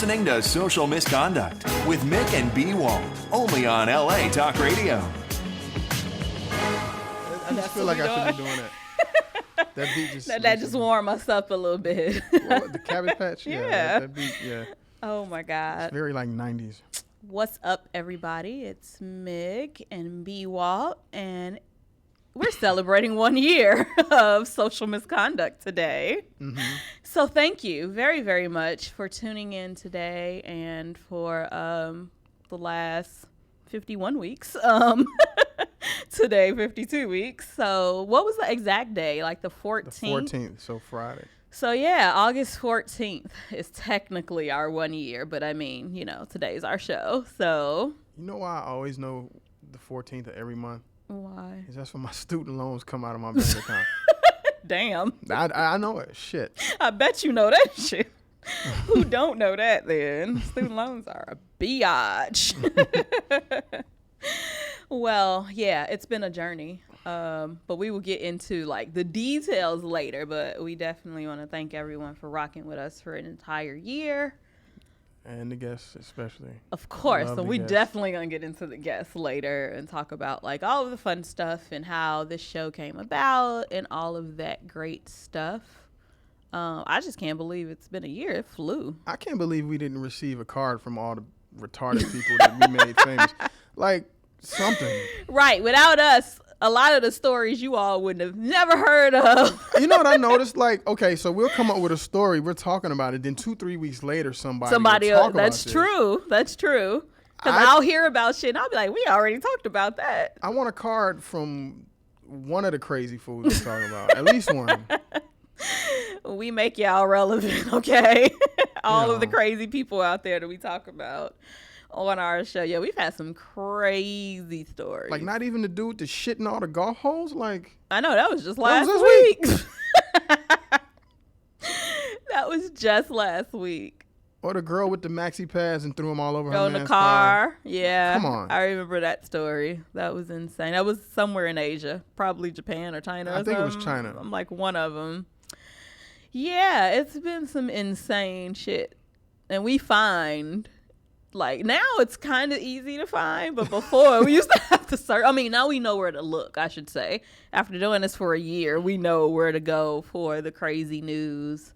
listening to Social Misconduct with Mik and B.Walt, only on LA Talk Radio. I just feel like I should be doing that. That beat just that just warm us up a little bit. Well, the Cabbage Patch, Yeah. that beat, yeah. Oh my God. It's very like 90s. What's up, everybody? It's Mik and B.Walt, and we're celebrating 1 year of Social Misconduct today. Mm-hmm. So thank you very, very much for tuning in today and for the last 51 weeks. Today, 52 weeks. So what was the exact day? Like the 14th? The 14th, so Friday. So yeah, August 14th is technically our 1 year, but I mean, you know, today's our show. So you know why I always know the 14th of every month? Why? Is that's when my student loans come out of my bank account. Damn. I know it. Shit. I bet you know that shit. Who don't know that then? Student loans are a biatch. Well, yeah, it's been a journey. But we will get into like the details later, but we definitely want to thank everyone for rocking with us for an entire year. And the guests especially. Of course. So we guests. definitely going to get into the guests later and talk about like all of the fun stuff and how this show came about and all of that great stuff. I just can't believe it's been a year. It flew. I can't believe we didn't receive a card from all the retarded people that we made famous. Like something. Right. Without us, a lot of the stories you all would have never heard of. You know what I noticed? Like, okay, so we'll come up with a story. We're talking about it. Then 2-3 weeks later, somebody will talk that's about true. This. That's true. Because I'll hear about shit and I'll be like, we already talked about that. I want a card from one of the crazy fools we're talking about. At least one. We make y'all relevant, okay? All of the crazy people out there that we talk about on our show. Yeah, we've had some crazy stories. Like, not even the dude that shit in all the golf holes? Like, I know, that was just last this week. That was just last week. Or the girl with the maxi pads and threw them all over her in the man's car. Yeah. Come on. I remember that story. That was insane. That was somewhere in Asia. Probably Japan or China or something. I think it was China. I'm like one of them. Yeah, it's been some insane shit. And we find, like, now it's kind of easy to find, but before we used to have to search. I mean, now we know where to look, I should say. After doing this for a year, we know where to go for the crazy news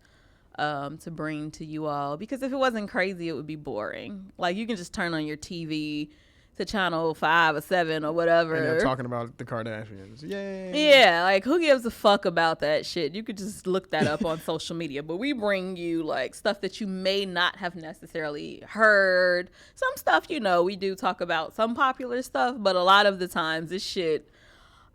to bring to you all. Because if it wasn't crazy, it would be boring. Like, you can just turn on your TV to channel 5 or 7 or whatever. And they're talking about the Kardashians. Yay. Yeah, like who gives a fuck about that shit? You could just look that up on social media. But we bring you like stuff that you may not have necessarily heard. Some stuff, you know, we do talk about some popular stuff, but a lot of the times this shit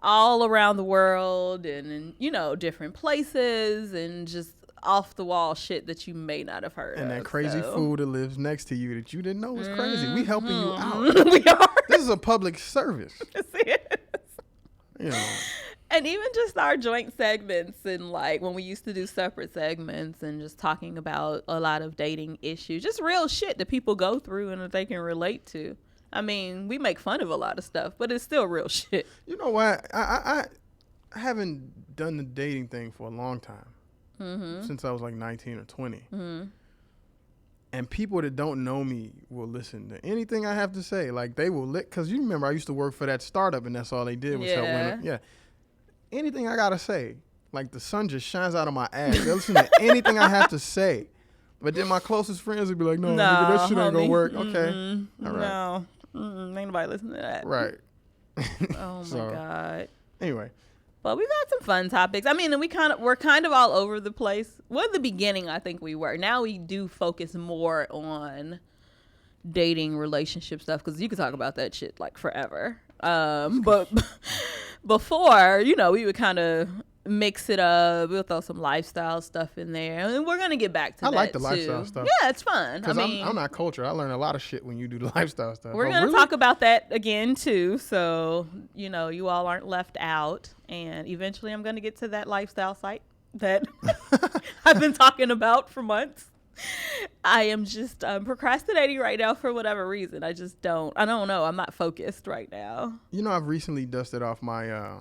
all around the world and in, you know, different places and just off the wall shit that you may not have heard and of. that crazy fool that lives next to you that you didn't know was crazy. We helping you out. We are. This is a public service. Yes, it is. You know. And even just our joint segments and like when we used to do separate segments and just talking about a lot of dating issues, just real shit that people go through and that they can relate to. I mean, we make fun of a lot of stuff, but it's still real shit. You know what? I haven't done the dating thing for a long time. Mm-hmm. Since I was like 19 or 20. Mm-hmm. And people that don't know me will listen to anything I have to say. Like, they will because you remember I used to work for that startup and that's all they did was help women. Yeah. Anything I got to say, like the sun just shines out of my ass. They listen to anything I have to say. But then my closest friends would be like, no, nigga, that shit ain't going to work. Okay. All right. No. Ain't nobody listening to that. Right. Oh, my God. Anyway. But we've had some fun topics. I mean, and we're kind of all over the place. Well, in the beginning, I think we were. Now we do focus more on dating, relationship stuff because you could talk about that shit like forever. But before, you know, we would kind of mix it up. We'll throw some lifestyle stuff in there, and we're gonna get back to that. I like the too. lifestyle stuff. Yeah, it's fun. Because I'm not culture. I learn a lot of shit when you do the lifestyle stuff. We're gonna talk about that again too, so you know you all aren't left out. And eventually, I'm gonna get to that lifestyle site that I've been talking about for months. I am just procrastinating right now for whatever reason. I don't know. I'm not focused right now. You know, I've recently dusted off my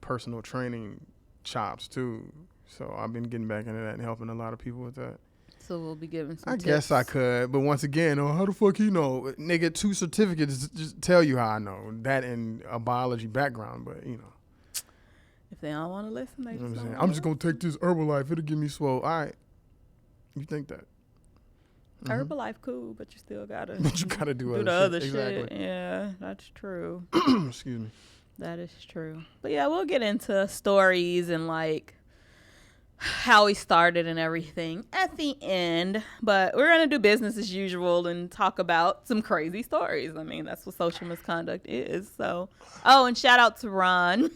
personal training chops too. So I've been getting back into that and helping a lot of people with that. So we'll be giving some I tips. guess I could, but once again, how the fuck you know? Nigga, 2 certificates just tell you how I know. That and a biology background, but you know. If they don't want to listen, they just don't. I'm just going to take this Herbalife. It'll give me swole. All right. You think that. Herbalife cool, but you still got to But you got to do the other shit. Exactly. Yeah, that's true. Excuse me. That is true. But yeah, we'll get into stories and like how he started and everything at the end. But we're going to do business as usual and talk about some crazy stories. I mean, that's what social misconduct is. So, and shout out to Ron.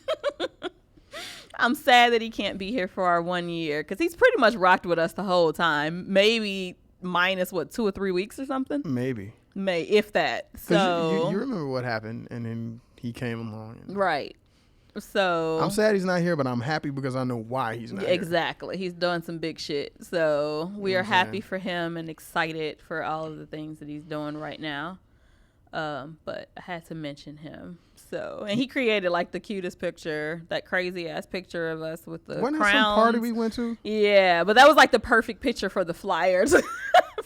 I'm sad that he can't be here for our 1 year because he's pretty much rocked with us the whole time. Maybe minus 2 or 3 weeks or something. Maybe. If that. So you remember what happened, and then he came along. Right. So I'm sad he's not here, but I'm happy because I know why he's not here. Exactly. He's doing some big shit. So we are happy for him and excited for all of the things that he's doing right now. But I had to mention him. So, and he created like the cutest picture, that crazy ass picture of us with the Wasn't crowns. that some party we went to? Yeah, but that was like the perfect picture for the flyers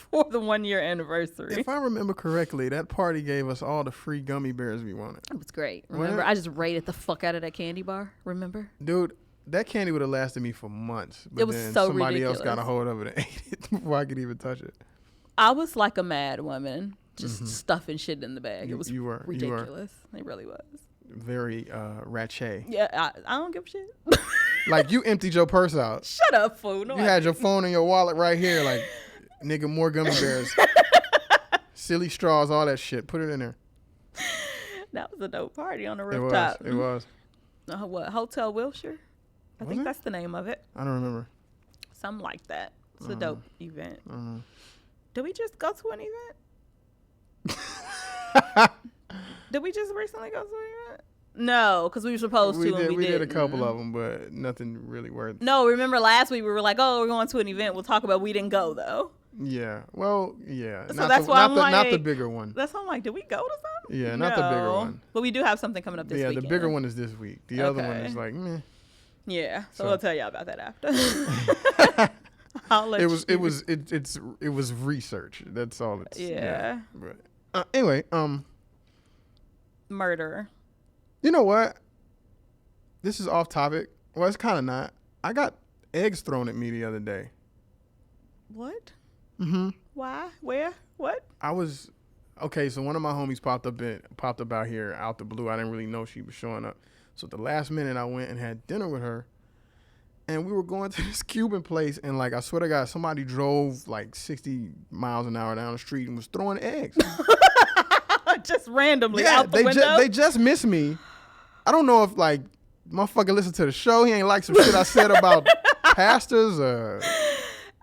for the 1 year anniversary. If I remember correctly, that party gave us all the free gummy bears we wanted. It was great. Remember, I just raided the fuck out of that candy bar. Remember? Dude, that candy would have lasted me for months. But It was then so somebody ridiculous. else got a hold of it and ate it before I could even touch it. I was like a mad woman, just stuffing shit in the bag. It was you were. ridiculous. It really was. Very ratchet. Yeah, I don't give a shit. Like, you emptied your purse out. Shut up, fool. No, You had your phone and your wallet right here. Like, nigga, more gummy bears. Silly straws, all that shit. Put it in there. That was a dope party on the rooftop. It was. What, Hotel Wilshire? I think that's the name of it. I don't remember. Something like that. It's a dope event. Uh-huh. Did we just go to an event? Did we just recently go to an event? No, because we were supposed to and we did a didn't. couple of them, but nothing really worth. No, remember last week we were like, we're going to an event. We'll talk about we didn't go, though. Yeah. Well, yeah. So that's why I'm like, not the bigger one. That's why I'm like, did we go to something? Yeah, not the bigger one. But we do have something coming up this weekend. Yeah, the bigger one is this week. The other one is like, meh. Yeah, so we'll tell y'all about that after. I'll let it was research. That's all it's. Yeah. But anyway, murder. You know what? This is off topic. Well, it's kind of not. I got eggs thrown at me the other day. What? Mm-hmm. Why? Where? What? I was okay. So one of my homies popped up out here out the blue. I didn't really know she was showing up. So at the last minute, I went and had dinner with her, and we were going to this Cuban place. And like, I swear to God, somebody drove like 60 miles an hour down the street and was throwing eggs. Just randomly out the window. They just missed me. I don't know if like motherfucker listened to the show. He ain't like some shit I said about pastors.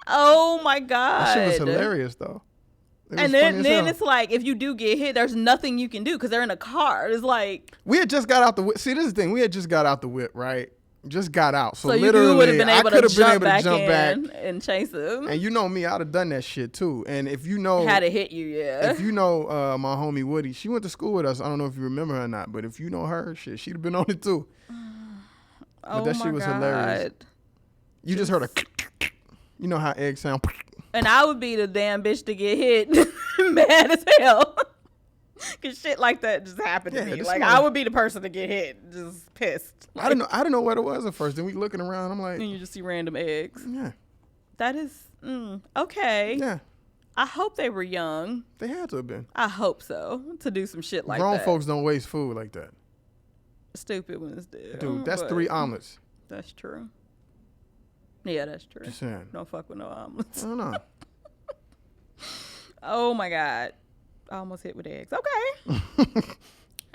Oh my God. That shit was hilarious though. And then it's like, if you do get hit, there's nothing you can do because they're in a car. It's like, we had just got out the whip. See, this is the thing. We had just got out the whip, right? Just got out. So literally, you would have been able to jump back in and chase him. And you know me, I'd have done that shit too. And if you know, had it hit you, yeah. If you know my homie Woody, she went to school with us. I don't know if you remember her or not, but if you know her, shit, she'd have been on it too. But that shit was hilarious. You just heard a, you know how eggs sound. And I would be the damn bitch to get hit, mad as hell. Cause shit like that just happened to me. Like, I would be the person to get hit, just pissed. Like, I didn't know what it was at first. Then we looking around, I'm like, and you just see random eggs. Yeah. That is okay. Yeah. I hope they were young. They had to have been. I hope so, to do some shit like Grown that. folks don't waste food like that. Stupid when it's dead. Dude, that's 3 omelets. That's true. Yeah, that's true. Just saying. Don't fuck with no omelets. I don't know. Oh my God. I almost hit with eggs. Okay.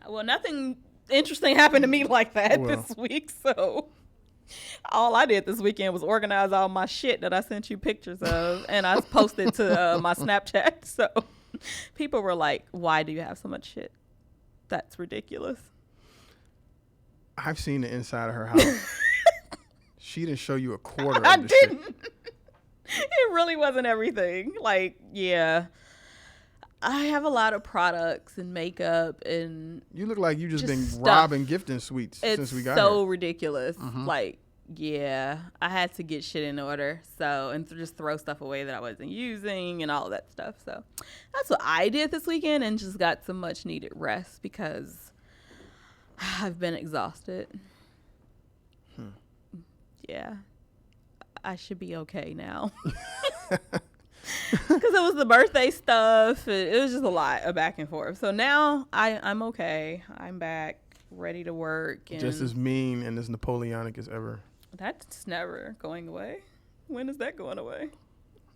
Well, nothing interesting happened to me like that this week, so all I did this weekend was organize all my shit that I sent you pictures of, and I posted to my Snapchat. So people were like, why do you have so much shit? That's ridiculous. I've seen the inside of her house. She didn't show you a quarter of the I didn't. shit. It really wasn't everything. Like, yeah. I have a lot of products and makeup and you look like you just been stuff. robbing gifting suites since we got here. It's so here. ridiculous. Mm-hmm. Like, yeah, I had to get shit in order. So, and just throw stuff away that I wasn't using and all that stuff. So that's what I did this weekend, and just got some much needed rest because I've been exhausted. Yeah. I should be okay now. Because it was the birthday stuff. It was just a lot of back and forth. So now I'm okay. I'm back, ready to work. And just as mean and as Napoleonic as ever. That's never going away. When is that going away?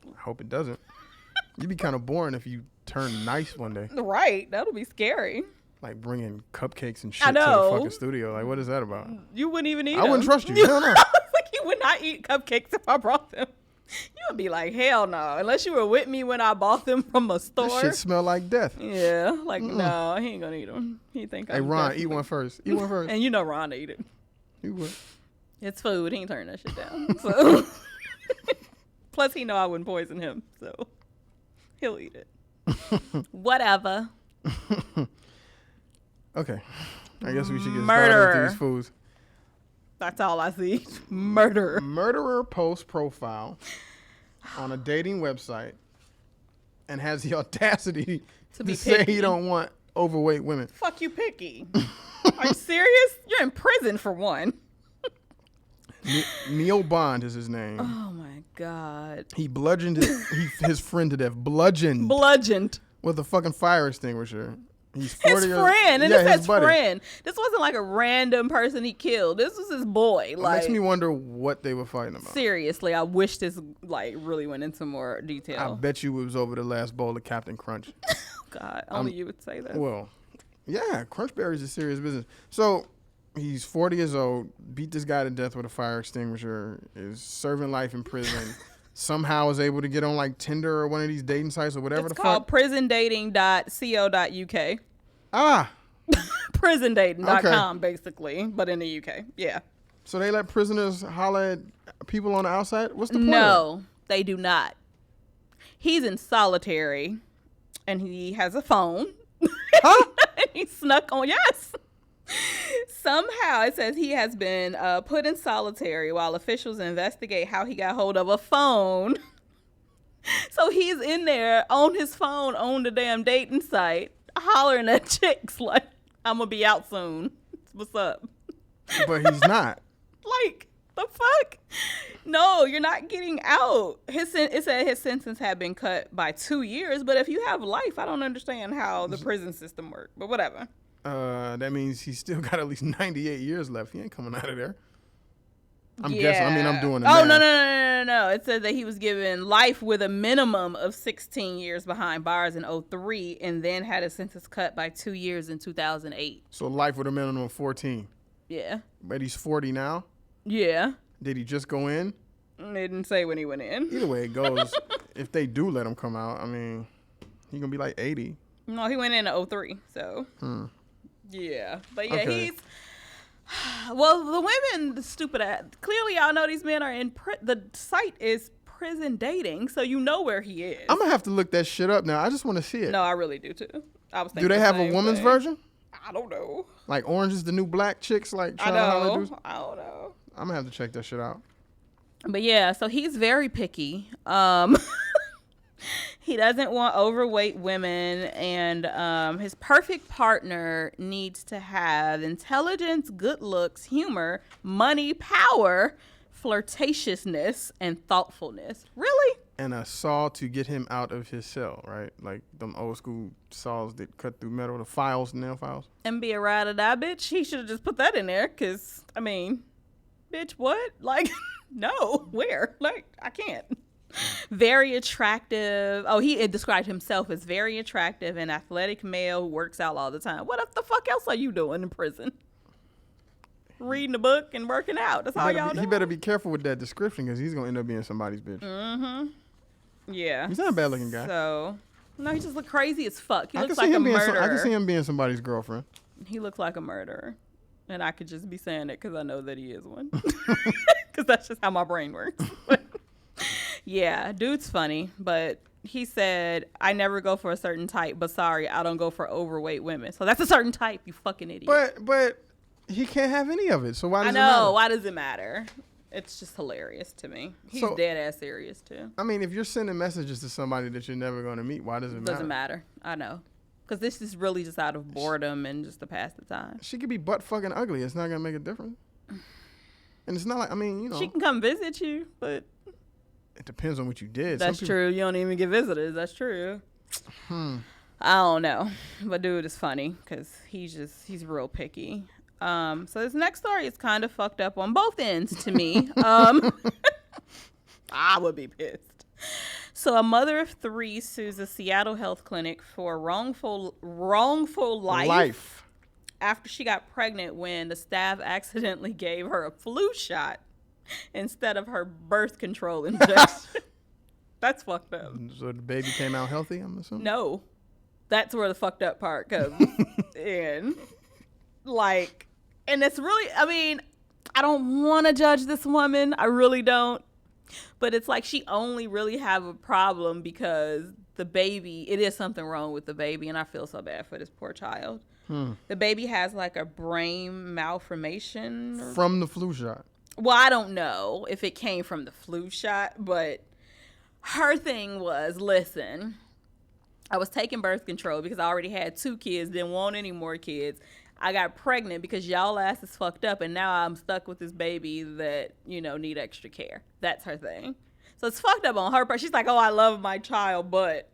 I hope it doesn't. You'd be kind of boring if you turned nice one day. Right. That'll be scary. Like bringing cupcakes and shit to the fucking studio. Like, what is that about? You wouldn't even eat I them. wouldn't trust you. Hell no. Like, you would not eat cupcakes if I brought them. You would be like, hell no. Unless you were with me when I bought them from a store. This shit smell like death. Yeah. Like, no, he ain't going to eat them. He think Hey, Ron, eat one first. Eat one first. And you know Ron ate it. You would. It's food. He ain't turning that shit down. So. Plus, he know I wouldn't poison him. So, he'll eat it. Whatever. Okay. I guess we should get Murderer. started with these foods. That's all I see. Murder. Murderer posts profile on a dating website and has the audacity to say he don't want overweight women. Fuck you, picky. Are you serious? You're in prison for one. Neil Bond is his name. Oh my God. He bludgeoned his friend to death. Bludgeoned with a fucking fire extinguisher. He's 40 his friend, and yeah, it says his buddy. friend. This wasn't like a random person he killed. This was his boy. It Like, makes me wonder what they were fighting about. Seriously, I wish this like really went into more detail. I bet you it was over the last bowl of Captain Crunch. God, only you would say that. Well, yeah, Crunch Berries is serious business. So he's 40 years old, beat this guy to death with a fire extinguisher, is serving life in prison. Somehow is able to get on like Tinder or one of these dating sites or whatever It's the called fuck. prisondating.co.uk. Ah. Prisondating.com, basically, but in the UK. Yeah. So they let prisoners holler at people on the outside? What's the point? No, they do not. He's in solitary, and he has a phone. Huh? And he snuck on. Yes. Somehow it says he has been put in solitary while officials investigate how he got hold of a phone. So he's in there on his phone on the damn dating site, hollering at chicks like, I'm going to be out soon. What's up? But he's not. Like, the fuck? No, you're not getting out. It said his sentence had been cut by 2 years, but if you have life, I don't understand how the prison system works, but whatever. That means he's still got at least 98 years left. He ain't coming out of there. I'm guessing. I mean, I'm doing the math. No. It said that he was given life with a minimum of 16 years behind bars in 2003 and then had his sentence cut by 2 years in 2008. So life with a minimum of 14. Yeah. But he's 40 now? Yeah. Did he just go in? They didn't say when he went in. Either way it goes, if they do let him come out, I mean, he's going to be like 80. No, he went in 2003, so. Yeah. But yeah, Okay. he's... Well, the women, the stupid ass. Clearly, y'all know these men are in the site is prison dating, so you know where he is. I'm going to have to look that shit up now. I just want to see it. No, I really do, too. I was thinking Do they the have a same woman's thing. version? I don't know. Like Orange is the New Black chicks? Like I trying to holler at know. dudes? I don't know. I'm going to have to check that shit out. But yeah, so he's very picky. He doesn't want overweight women, and his perfect partner needs to have intelligence, good looks, humor, money, power, flirtatiousness, and thoughtfulness. Really? And a saw to get him out of his cell, right? Like them old school saws that cut through metal, the files, nail files. And be a ride or die bitch. He should have just put that in there, because, I mean, bitch, what? Like, no, where? Like, I can't. Very attractive. Oh, he described himself as very attractive and athletic male who works out all the time. What the fuck else are you doing in prison? Reading a book and working out. That's all y'all do. He better be careful with that description because he's going to end up being somebody's bitch. Mm-hmm. Yeah. He's not a bad looking guy. So, no, he just look crazy as fuck. He I looks can see like a him being murderer. I can see him being somebody's girlfriend. He looks like a murderer. And I could just be saying it because I know that he is one. Because that's just how my brain works. Yeah, dude's funny, but he said, I never go for a certain type, but sorry, I don't go for overweight women. So that's a certain type, you fucking idiot. But he can't have any of it. So why does I it matter? know. Why does it matter? It's just hilarious to me. He's So- dead ass serious too. I mean, if you're sending messages to somebody that you're never going to meet, why does it matter? Doesn't matter. I know. Because this is really just out of boredom and just to pass the time. She could be butt fucking ugly. It's not going to make a difference. And it's not like, I mean, you know, She can come visit you, but it depends on what you did. that's Some people- true. You don't even get visitors. That's true. I don't know. But dude is funny because he's real picky. So this next story is kind of fucked up on both ends to me. I would be pissed. So a mother of 3 sues a Seattle health clinic for wrongful life after she got pregnant when the staff accidentally gave her a flu shot instead of her birth control injection. That's fucked up. So the baby came out healthy, I'm assuming? No. That's where the fucked up part comes in. Like, and it's really, I mean, I don't want to judge this woman. I really don't. But it's like she only really have a problem because the baby, it is something wrong with the baby. And I feel so bad for this poor child. The baby has like a brain malformation. From the flu shot. Well, I don't know if it came from the flu shot, but her thing was, listen, I was taking birth control because I already had 2 kids, didn't want any more kids. I got pregnant because y'all ass is fucked up, and now I'm stuck with this baby that, you know, need extra care. That's her thing. So it's fucked up on her part. She's like, oh, I love my child, but...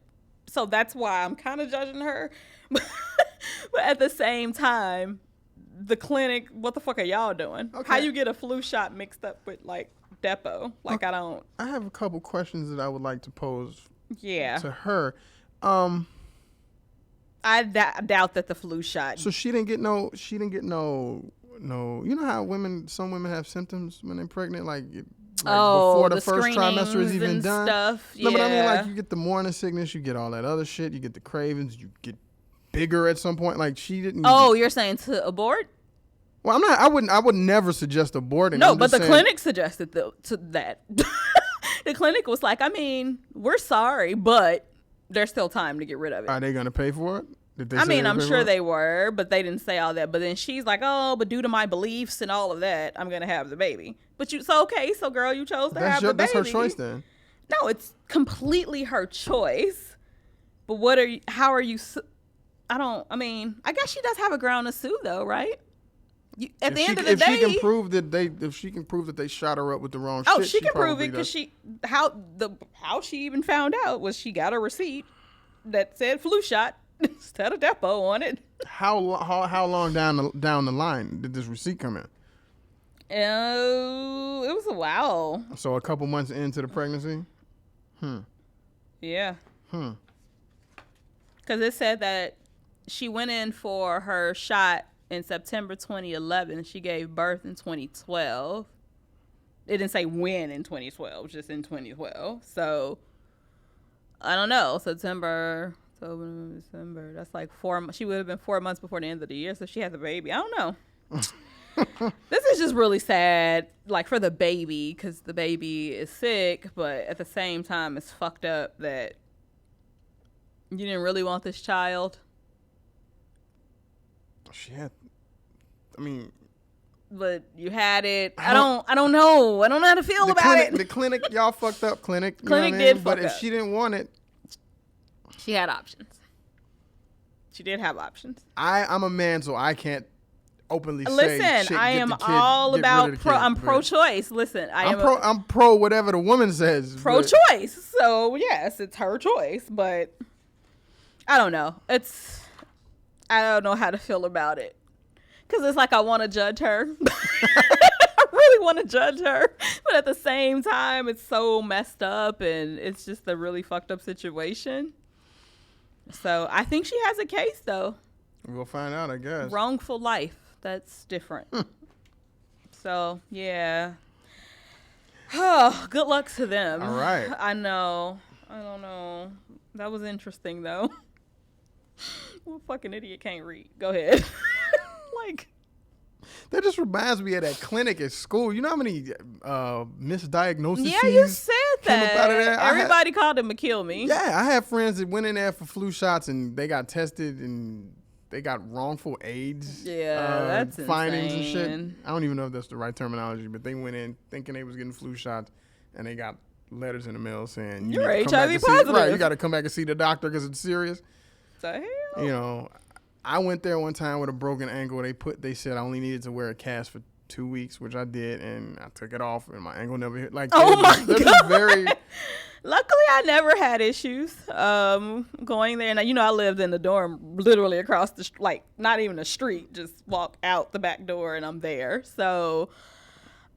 So that's why I'm kind of judging her. But at the same time, the clinic, what the fuck are y'all doing? Okay. How you get a flu shot mixed up with, like, Depo? Like, I don't... I have a couple questions that I would like to pose Yeah. to her. I doubt that the flu shot... So she didn't get no, you know how some women have symptoms when they're pregnant, like before the first trimester is even done. Stuff. No, Yeah. but I mean, like, you get the morning sickness, you get all that other shit, you get the cravings, you get bigger at some point. Like, she didn't. Oh, you're saying to abort? Well, I would never suggest aborting. No, I'm but just the saying, clinic suggested to that. The clinic was like, I mean, we're sorry, but there's still time to get rid of it. Are they gonna pay for it? Did they I say mean, they I'm pay sure for it? they were, but they didn't say all that. But then she's like, oh, but due to my beliefs and all of that, I'm going to have the baby. But so girl, you chose to have the baby. That's her choice then. No, it's completely her choice. But how are you, I guess she does have a ground to sue though, right? At the end of the day. If she can prove that they shot her up with the wrong shit. Oh, she can prove probably it because does. how she even found out was she got a receipt that said flu shot instead of Depo on it. How long down the line did this receipt come in? Oh, it was a while. So a couple months into the pregnancy? Yeah. Because it said that she went in for her shot in September 2011. She gave birth in 2012. It didn't say when in 2012, just in 2012. So, I don't know. September, October, December. That's like 4 months. She would have been 4 months before the end of the year, so she has a baby. I don't know. This is just really sad, like, for the baby, because the baby is sick, but at the same time, it's fucked up that you didn't really want this child. But you had it. I don't know. I don't know how to feel about it. The clinic, y'all fucked up, clinic. You Clinic know what I mean? did But fuck if up. she didn't want it, She had options. She did have options. I'm a man, so I can't openly say. Listen, shit, I get am the kid, all get rid about of the kid, I'm but pro-choice. Listen, I'm pro whatever the woman says. but- pro-choice. So yes, it's her choice, but I don't know. I don't know how to feel about it. Because it's like I want to judge her. I really want to judge her. But at the same time, it's so messed up and it's just a really fucked up situation. So I think she has a case, though. We'll find out, I guess. Wrongful life. That's different. So, yeah. Oh, good luck to them. All right. I know. I don't know. That was interesting, though. What fucking idiot can't read? Go ahead. Like, that just reminds me of that clinic at school. You know how many misdiagnoses? yeah, you said came up out of that. there? Everybody called him a kill me. Yeah, I have friends that went in there for flu shots and they got tested and they got wrongful AIDS that's findings insane. and shit. I don't even know if that's the right terminology, but they went in thinking they was getting flu shots, and they got letters in the mail saying You're need to come HIV back and positive. you got to come back and see the doctor because it's serious. The hell? You know, I went there one time with a broken ankle. They said I only needed to wear a cast for 2 weeks, which I did, and I took it off, and my ankle never hit. Like, oh my God. Very. Luckily, I never had issues going there. And, I lived in the dorm literally across the, not even a street. Just walk out the back door and I'm there. So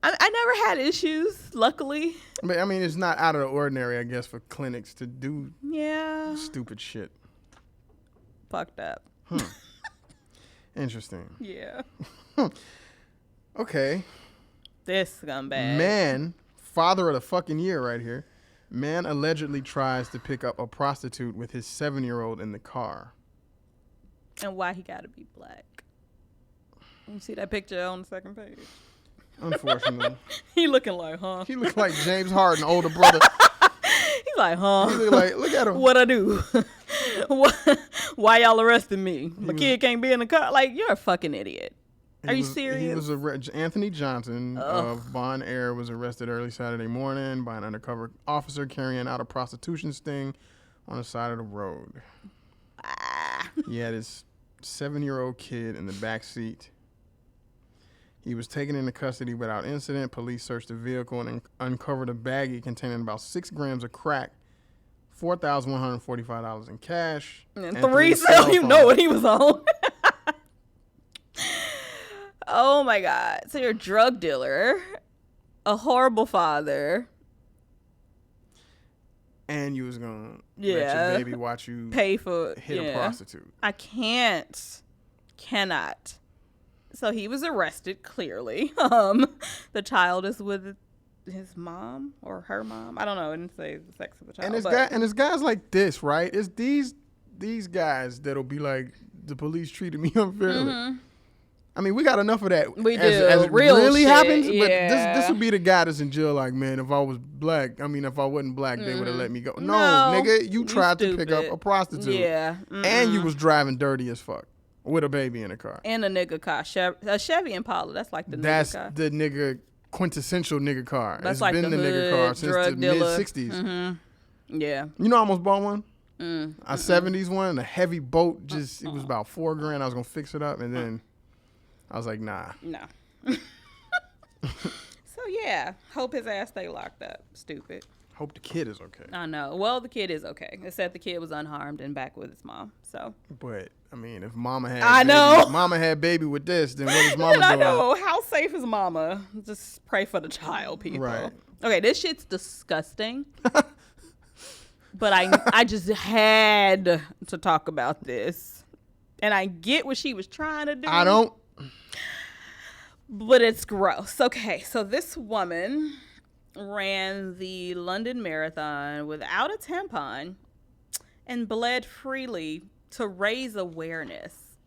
I never had issues, luckily. But, I mean, it's not out of the ordinary, I guess, for clinics to do stupid shit. Fucked up. Interesting. Yeah. Okay. This scumbag. Man, father of the fucking year right here. Man allegedly tries to pick up a prostitute with his 7-year-old in the car. And why he gotta be black? You see that picture on the second page? Unfortunately. He looking like, huh? He look like James Harden, older brother. He's like, huh? He look like, look at him. What I do? Why y'all arrested me? My kid can't be in the car? Like, you're a fucking idiot. Are you serious? He was Anthony Johnson of Bon Air was arrested early Saturday morning by an undercover officer carrying out a prostitution sting on the side of the road. He had his 7-year-old kid in the back seat. He was taken into custody without incident. Police searched the vehicle and uncovered a baggie containing about 6 grams of crack, $4,145 in cash, and 3 cell phones. You know what he was on. Oh my God. So you're a drug dealer, a horrible father. And you was going to let your baby watch you pay for hit a prostitute. I cannot. So he was arrested, clearly. The child is with his mom or her mom. I don't know. I didn't say the sex of the child. And it's guys like this, right? It's these guys that'll be like, the police treated me unfairly. Mm-hmm. I mean, we got enough of that. We do. As it Real really shit, happens. yeah. But this would be the guy that's in jail like, man, if I was black, if I wasn't black, they would have let me go. No, nigga, you tried to pick up a prostitute. Yeah. Mm-mm. And you was driving dirty as fuck with a baby in the car. And a nigga car. A Chevy Impala. That's like the nigga car. That's the nigga, quintessential nigga car. That's it's like been the nigga car since the mid-60s. Mm-hmm. Yeah. You know I almost bought one? A 70s one, a heavy boat. It was about $4,000. I was going to fix it up, and then I was like, nah. No. So, yeah. Hope his ass stay locked up. Stupid. Hope the kid is okay. I know. Well, the kid is okay. It said the kid was unharmed and back with his mom. So. But, if mama had baby with this, then what is mama doing? I know. How safe is mama? Just pray for the child, people. Right. Okay, this shit's disgusting. But I just had to talk about this. And I get what she was trying to do. I don't. But it's gross. Okay, so this woman ran the London Marathon without a tampon and bled freely to raise awareness.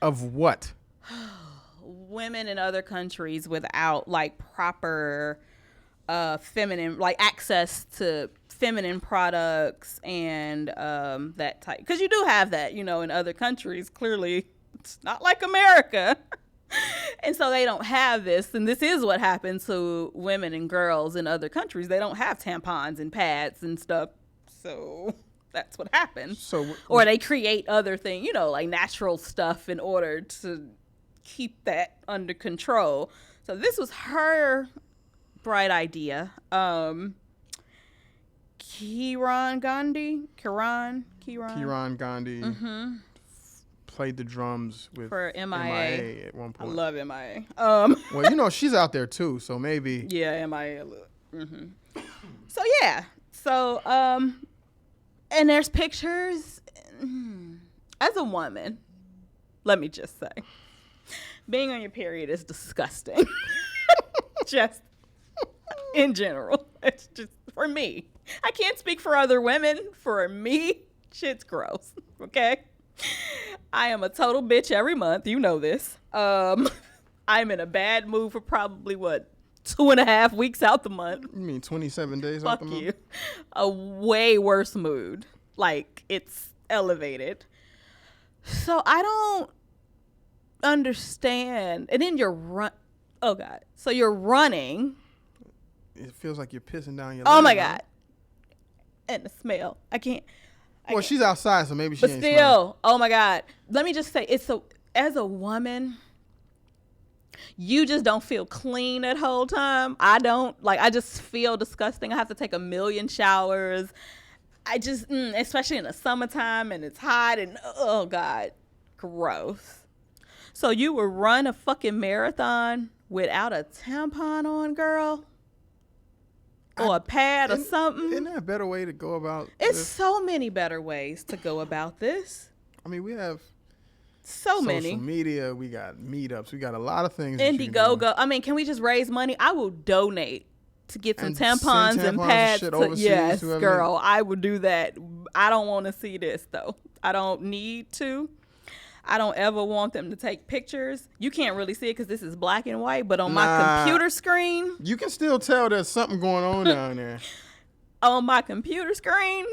Of what? Women in other countries without proper feminine, access to feminine products and that type. Because you do have that, in other countries. Clearly, it's not like America. And so they don't have this. And this is what happens to women and girls in other countries. They don't have tampons and pads and stuff. So that's what happens. Or they create other things, like natural stuff in order to keep that under control. So this was her bright idea. Kiran Gandhi mm-hmm. Played the drums for MIA at one point. I love MIA. Well, she's out there too, so maybe. Yeah, MIA. Mm-hmm. So yeah, and there's pictures. As a woman, let me just say, being on your period is disgusting. Just in general, it's just for me. I can't speak for other women. For me, shit's gross. Okay. I am a total bitch every month. You know this. I'm in a bad mood for probably 2.5 weeks out the month. You mean 27 days Fuck out the month? You. A way worse mood. It's elevated. So I don't understand. And then you're oh God. So you're running. It feels like you're pissing down your Oh leg, my right? God. And the smell. I can't. Well, she's outside, so maybe she But ain't still, smelling. oh my God. Let me just say, as a woman, you just don't feel clean that whole time. I don't. Like, I just feel disgusting. I have to take a million showers. I just, especially in the summertime and it's hot and, oh God, gross. So you would run a fucking marathon without a tampon on, girl? Or a pad or something? Isn't there a better way to go about It's this? so many better ways to go about this. I mean, we have So social many. media. We got meetups. We got a lot of things. that you can do. Indiegogo. I mean, can we just raise money? I will donate to get some And send tampons and tampons and pads. shit overseas, Yes, whoever. girl, I would do that. I don't want to see this though. I don't need to. I don't ever want them to take pictures. You can't really see it because this is black and white, but on my computer screen, You can still tell there's something going on down there. on my computer screen,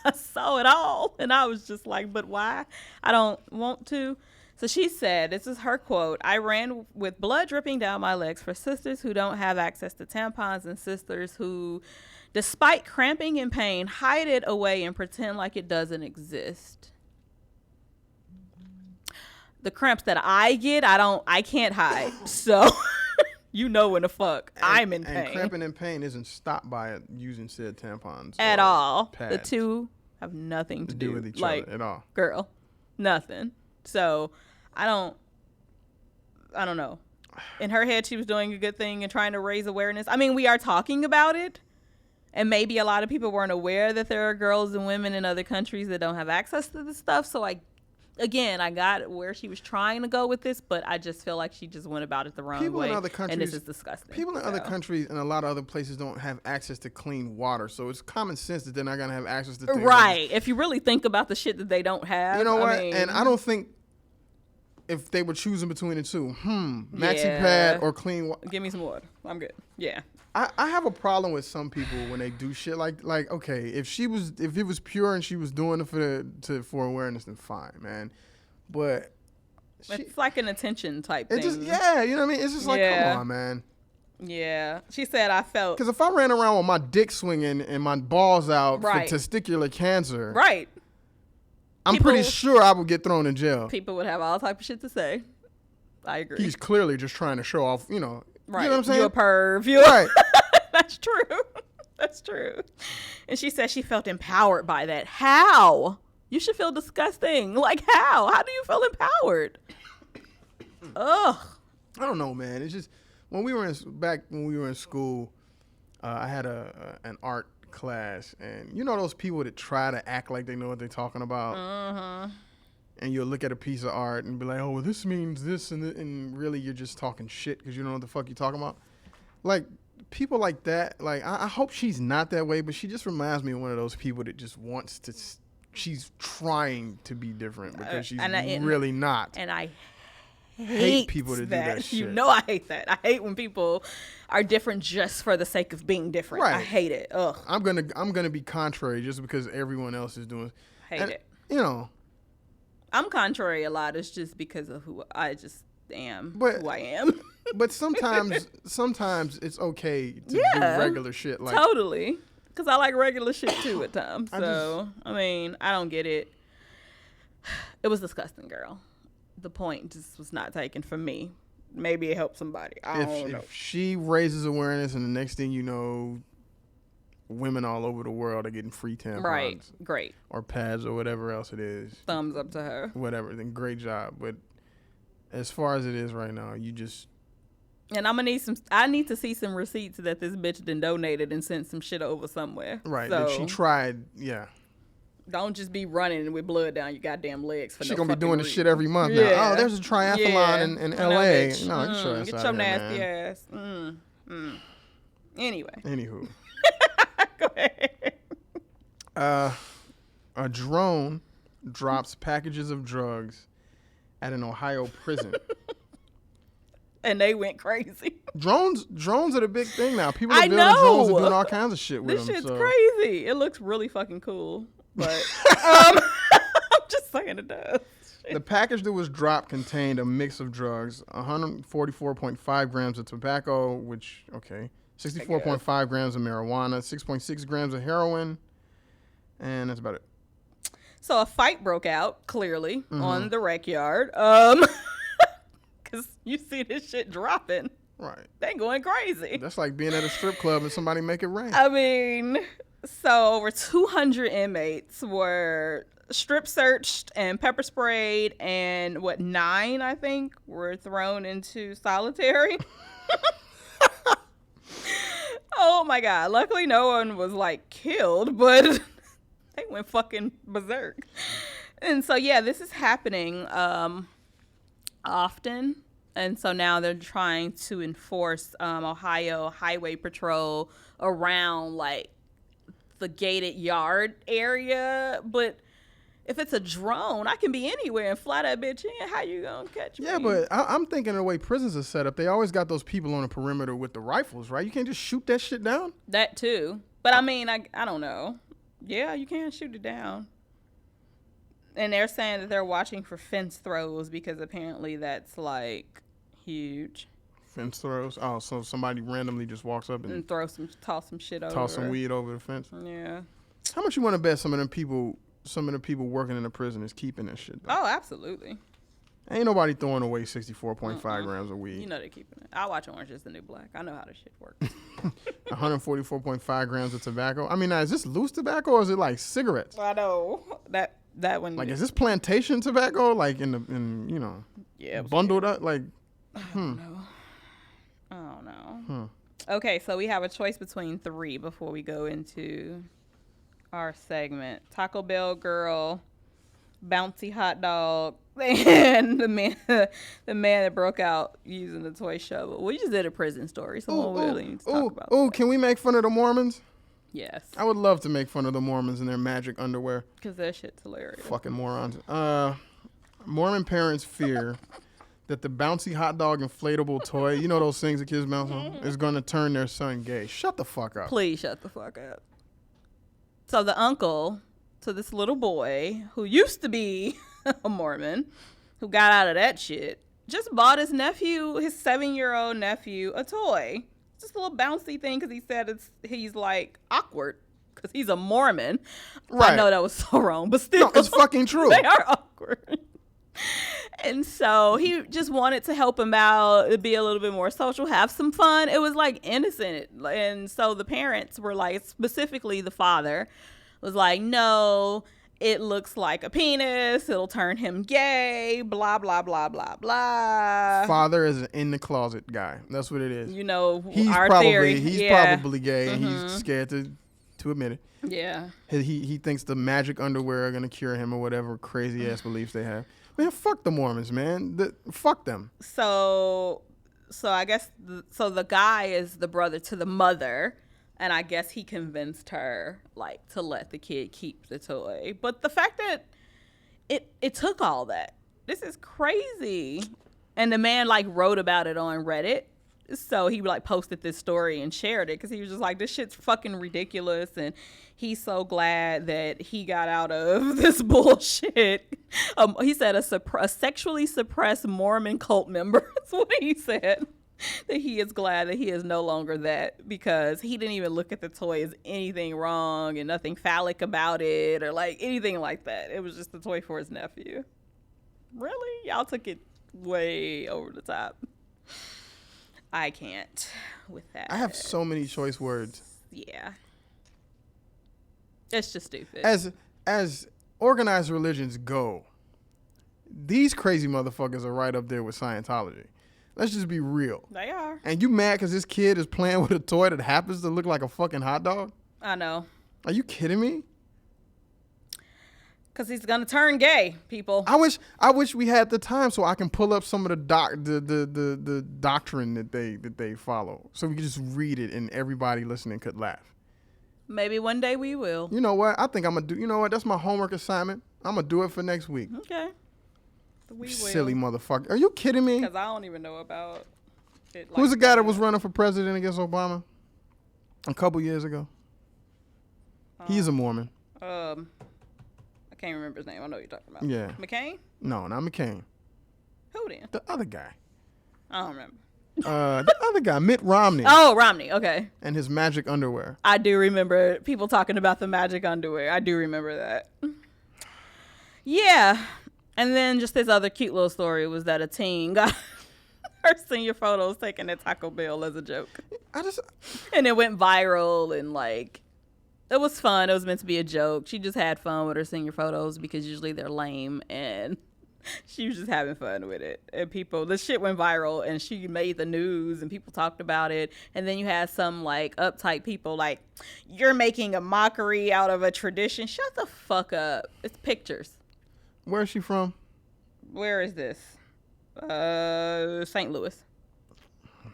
I saw it all. And I was just like, but why? I don't want to. So she said, this is her quote, "I ran with blood dripping down my legs for sisters who don't have access to tampons and sisters who, despite cramping and pain, hide it away and pretend like it doesn't exist." The cramps that I get, I can't hide. So you know when the fuck I'm in pain. And cramping and pain isn't stopped by using said tampons At or all. pads The two have nothing to do with each other at all. Girl, nothing. So I don't know. In her head, she was doing a good thing and trying to raise awareness. I mean, we are talking about it. And maybe a lot of people weren't aware that there are girls and women in other countries that don't have access to this stuff. So I got where she was trying to go with this, but I just feel like she just went about it the wrong way. In other countries, and this is disgusting. People in other countries and a lot of other places don't have access to clean water. So it's common sense that they're not going to have access to things. Right. If you really think about the shit that they don't have. You know what? I mean, And I don't think if they were choosing between the two, maxi Yeah. pad or clean water. Give me some water. I'm good. Yeah. I have a problem with some people when they do shit like okay, if it was pure and she was doing it for awareness, then fine, man. But It's like an attention type it thing. just you know what I mean? It's just like come on, man. Yeah. She said I felt Because if I ran around with my dick swinging and my balls out Right. for testicular cancer, right. I'm pretty sure I would get thrown in jail. People would have all type of shit to say. I agree. He's clearly just trying to show off, you know. Right. You know what I'm saying? You're a perv. Right. That's true. That's true. And she said she felt empowered by that. How? You should feel disgusting. Like how? How do you feel empowered? Ugh. I don't know, man. It's just when we were in school, I had an art class, and you know those people that try to act like they know what they're talking about. Mm-hmm. And you'll look at a piece of art and be like, oh, well, this means this, and really you're just talking shit because you don't know what the fuck you're talking about. Like, people like that, like, I hope she's not that way, but she just reminds me of one of those people that just wants to, she's trying to be different because she's really not. And I hate people to do that shit. You know I hate that. I hate when people are different just for the sake of being different. Right. I hate it. Ugh. I'm gonna be contrary just because everyone else is doing. Hate it. You know. I'm contrary a lot. It's just because of who I just am. But, who I am. But sometimes it's okay to do regular shit. Like totally. Because I like regular shit too at times. So, I mean, I don't get it. It was disgusting, girl. The point just was not taken from me. Maybe it helped somebody. I don't know. If she raises awareness and the next thing you know, women all over the world are getting free tampons. Right. Great. Or pads or whatever else it is. Thumbs up to her. Whatever. Then great job. But as far as it is right now, you just... And I need to see some receipts that this bitch done donated and sent some shit over somewhere. Right. So, that she tried, yeah. Don't just be running with blood down your goddamn legs for She no gonna be doing this reason. shit every month Yeah. now. Oh, there's a triathlon in No, L.A. bitch. No, get your ass Get out your of there, nasty man. ass. Anyway. Anywho. Go ahead. A drone drops packages of drugs at an Ohio prison. And they went crazy. Drones are the big thing now. People are I building drones and know. doing all kinds of shit with This them. shit's So. crazy. It looks really fucking cool. But I'm just saying it does. The package that was dropped contained a mix of drugs, 144.5 grams of tobacco, which, okay, 64.5 grams of marijuana, 6.6 grams of heroin, and that's about it. So a fight broke out, clearly, on the rec yard. Because you see this shit dropping. Right. They going crazy. That's like being at a strip club and somebody make it rain. I mean, so over 200 inmates were strip searched and pepper sprayed, and 9, I think, were thrown into solitary. Oh my God. Luckily no one was like killed, but they went fucking berserk. And so, yeah, this is happening often. And so now they're trying to enforce Ohio Highway Patrol around like the gated yard area. But if it's a drone, I can be anywhere and fly that bitch in. How you gonna catch me? Yeah, but I'm thinking of the way prisons are set up. They always got those people on the perimeter with the rifles, right? You can't just shoot that shit down? That too. But I mean, I don't know. Yeah, you can shoot it down. And they're saying that they're watching for fence throws because apparently that's like huge. Fence throws? Oh, so somebody randomly just walks up and toss some shit over. Toss some weed over the fence? Yeah. How much you want to bet some of the people working in the prison is keeping that shit, though? Oh, absolutely. Ain't nobody throwing away 64.5 grams of weed. You know they're keeping it. I watch Orange is the New Black. I know how this shit works. 144.5 grams of tobacco. I mean, now, is this loose tobacco or is it like cigarettes? I know that one. Like, is this plantation tobacco? Like bundled up? Like, I don't know. Okay, so we have a choice between 3 before we go into our segment: Taco Bell girl, bouncy hot dog, and the man that broke out using the toy shovel. We just did a prison story, so we really need to talk about that. Can we make fun of the Mormons? Yes. I would love to make fun of the Mormons in their magic underwear. Because that shit's hilarious. Fucking morons. Mormon parents fear that the bouncy hot dog inflatable toy, you know those things that kids bounce on, is going to turn their son gay. Shut the fuck up. Please shut the fuck up. So the uncle to this little boy who used to be a Mormon, who got out of that shit, just bought his 7-year-old nephew, a toy. Just a little bouncy thing because he said he's like awkward because he's a Mormon. Right. I know that was so wrong, but still. No, it's fucking true. They are awkward. And so he just wanted to help him out, be a little bit more social, have some fun. It was like innocent. And so the parents were like, specifically the father was like, no, it looks like a penis. It'll turn him gay, blah, blah, blah, blah, blah. Father is an in the closet guy. That's what it is. You know, he's our probably, theory. He's probably gay and he's scared to admit it. Yeah. He thinks the magic underwear are going to cure him or whatever crazy ass beliefs they have. Man, fuck the Mormons, man. Fuck them. So I guess, the guy is the brother to the mother, and I guess he convinced her, like, to let the kid keep the toy. But the fact that it took all that, this is crazy. And the man, like, wrote about it on Reddit. So he, like, posted this story and shared it because he was just like, this shit's fucking ridiculous. And he's so glad that he got out of this bullshit. He said a sexually suppressed Mormon cult member. That's what he said. That he is glad that he is no longer that because he didn't even look at the toy as anything wrong and nothing phallic about it or, like, anything like that. It was just a toy for his nephew. Really? Y'all took it way over the top. I can't with that. I have so many choice words. Yeah. It's just stupid. As organized religions go, these crazy motherfuckers are right up there with Scientology. Let's just be real. They are. And you mad because this kid is playing with a toy that happens to look like a fucking hot dog? I know. Are you kidding me? Because he's gonna turn gay, people. I wish we had the time so I can pull up some of the doctrine that they follow, so we could just read it and everybody listening could laugh. Maybe one day we will. You know what? I think I'm gonna do. You know what? That's my homework assignment. I'm gonna do it for next week. Okay. We will. Silly motherfucker. Are you kidding me? Because I don't even know about it. Who's the guy that was running for president against Obama a couple years ago? He's a Mormon. I can't remember his name. I know what you're talking about. Yeah. McCain? No, not McCain. Who then? The other guy. I don't remember. The other guy, Mitt Romney. Oh, Romney. Okay. And his magic underwear. I do remember people talking about the magic underwear. I do remember that. Yeah. And then just this other cute little story was that a teen got her senior photos taken at Taco Bell as a joke. And it went viral and like, it was fun. It was meant to be a joke. She just had fun with her senior photos because usually they're lame, and she was just having fun with it. And this shit went viral, and she made the news, and people talked about it. And then you had some like uptight people like, you're making a mockery out of a tradition. Shut the fuck up. It's pictures. Where is she from? Where is this? St. Louis.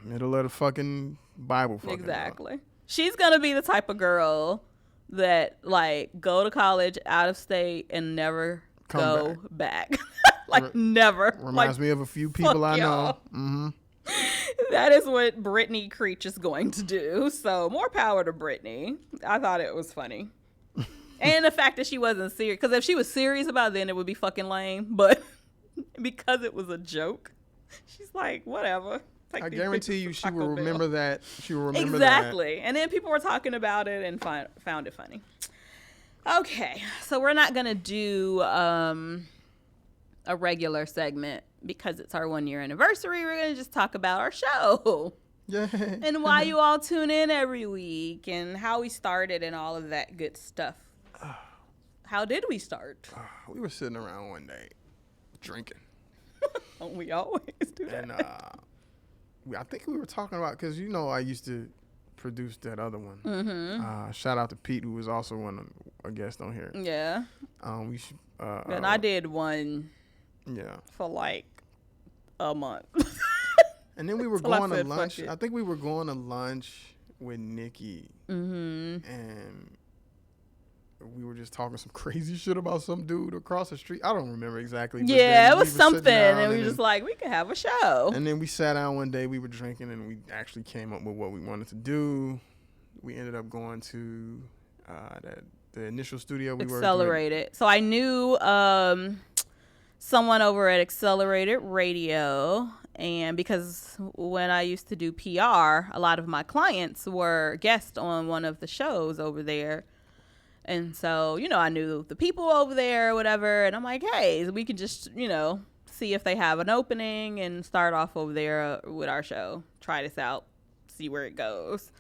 Middle of the fucking Bible. Exactly. She's gonna be the type of girl that like go to college out of state and never go back. Like never. Reminds me of a few people I know. Mm-hmm. That is what Brittany Creech is going to do. So more power to Brittany. I thought it was funny. And the fact that she wasn't serious. Because if she was serious about it, then it would be fucking lame. But because it was a joke, she's like, whatever. I guarantee you she will remember that. She will remember exactly. And then people were talking about it and found it funny. Okay. So we're not going to do a regular segment because it's our 1 year anniversary. We're going to just talk about our show. Yeah. And why you all tune in every week and how we started and all of that good stuff. How did we start? We were sitting around one day drinking. We always do that. And I think we were talking about, because I used to produce that other one. Mm-hmm. Shout out to Pete, who was also a guest on here. Yeah. We should. And I did one. Yeah. For like a month. And then we were going to lunch. I think we were going to lunch with Nikki. Mm-hmm. And we were just talking some crazy shit about some dude across the street. I don't remember exactly. Yeah, it was something. And we were just like, we could have a show. And then we sat down one day, we were drinking, and we actually came up with what we wanted to do. We ended up going to the initial studio we were Accelerated. So I knew someone over at Accelerated Radio. And because when I used to do PR, a lot of my clients were guests on one of the shows over there. And so, I knew the people over there or whatever. And I'm like, hey, we could just, see if they have an opening and start off over there with our show. Try this out. See where it goes.